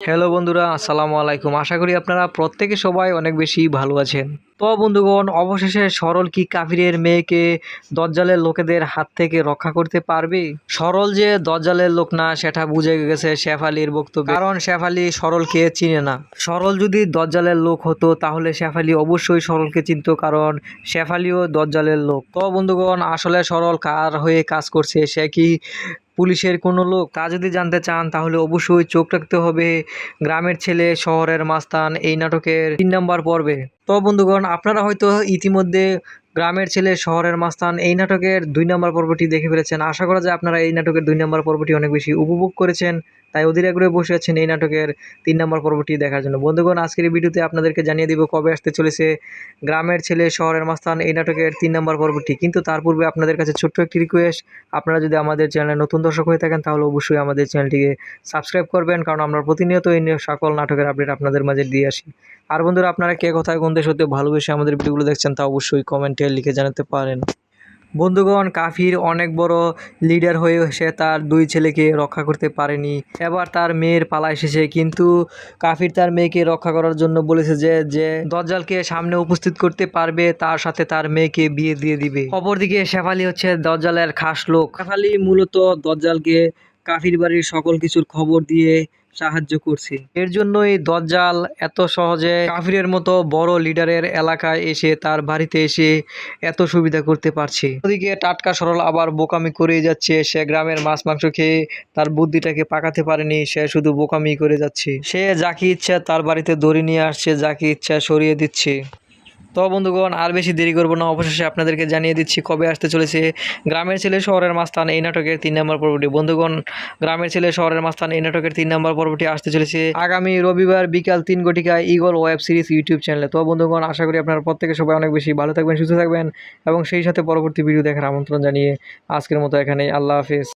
Hello বন্ধুরা, আসসালামু আলাইকুম। আশা করি আপনারা প্রত্যেকে সবাই অনেক বেশি ভালো আছেন। তো বন্ধুগণ, অবশেষে সরল কি কাফিরের মেয়েকে দজ্জালের লোকেদের হাত থেকে রক্ষা করতে পারবে? সরল যে দজ্জালের লোক না সেটা বুঝে গেছে শেফালির বক্তব্যে, কারণ শেফালি সরলকে চিনে না। সরল যদি দজ্জালের লোক হতো তাহলে শেফালি অবশ্যই সরলকে চিনতো, কারণ শেফালিও দজ্জালের লোক। তো বন্ধুগণ, আসলে সরল কার হয়ে কাজ করছে, সে কি পুলিশের কোনো লোক? তা যদি জানতে চান তাহলে অবশ্যই চোখ রাখতে হবে গ্রামের ছেলে শহরের মাস্তান এই নাটকের 3 নম্বর পর্বে। তো বন্ধুগণ, আপনারা হয়তো ইতিমধ্যে গ্রামের ছেলে শহরের মাস্তান এই নাটকের 2 নম্বর পর্বটি দেখে ফেলেছেন। আশা করা যায় আপনারা এই নাটকের 2 নম্বর পর্বটি অনেক বেশি উপভোগ করেছেন, তাই অধীর আগ্রহে বসে আছেন এই নাটকের 3 নম্বর পর্বটি দেখার জন্য। বন্ধুগণ, আজকের এই ভিডিওতে আপনাদেরকে জানিয়ে দিব কবে আসতে চলেছে গ্রামের ছেলে শহরের মাস্তান এই নাটকের 3 নম্বর পর্বটি। কিন্তু তার পূর্বে আপনাদের কাছে ছোট্ট একটি রিকোয়েস্ট, আপনারা যদি আমাদের চ্যানেলে নতুন দর্শক হয়ে থাকেন তাহলে অবশ্যই আমাদের চ্যানেলটিকে সাবস্ক্রাইব করবেন, কারণ আমরা প্রতিনিয়ত এই নিয়ে সকল নাটকের আপডেট আপনাদের মাঝে দিয়ে আসি। আর বন্ধুরা, আপনারা কে কোথায় কোন দেশ হতে ভালোবেসে আমাদের ভিডিওগুলো দেখছেন তা অবশ্যই কমেন্টে লিখে জানাতে পারেন। বন্ধুগণ, কাফির অনেক বড় লিডার হয়ে সে তার 2 ছেলেকে রক্ষা করতে পারেনি। এবার তার মেয়ের পালা এসেছে, কিন্তু কাফির তার মেয়েকে রক্ষা করার জন্য বলেছে যে যে দজ্জালকে সামনে উপস্থিত করতে পারবে তার সাথে তার মেয়েকে বিয়ে দিয়ে দিবে। অপরদিকে শেফালি হচ্ছে দজ্জালের খাস লোক। শেফালি মূলত দজ্জালকে কাফির বাড়ির সকল কিছুর খবর দিয়ে সাহায্য করছে। এর জন্যই দজ্জাল এত সহজে কাফিরের মতো বড় লিডারের এলাকায় এসে তার বাড়িতে এসে এত সুবিধা করতে পারছে। ওদিকে টাটকা সরল আবার বোকামি করেই যাচ্ছে। সে গ্রামের মাছ মাংস খেয়ে তার বুদ্ধিটাকে পাকাতে পারেনি, সে শুধু বোকামি করে যাচ্ছে। সে যাকে ইচ্ছা তার বাড়িতে দড়ি নিয়ে আসছে, যাকে ইচ্ছা সরিয়ে দিচ্ছে। তো বন্ধুগণ, আর বেশি দেরি করবো না, অবশেষে আপনাদেরকে জানিয়ে দিচ্ছি কবে আসতে চলেছে গ্রামের ছেলে শহরের মাস্তান এই নাটকের 3 নম্বর পর্বটি। বন্ধুগণ, গ্রামের ছেলে শহরের মাস্তান এই নাটকের 3 নম্বর পর্বটি আসতে চলেছে আগামী রবিবার বিকাল 3 ঘটিকায় ঈগল ওয়েব সিরিজ ইউটিউব চ্যানেলে। তো বন্ধুগণ, আশা করি আপনারা প্রত্যেকে সবাই অনেক বেশি ভালো থাকবেন, সুস্থ থাকবেন এবং সেই সাথে পরবর্তী ভিডিও দেখার আমন্ত্রণ জানিয়ে আজকের মতো এখানেই আল্লাহ হাফেজ।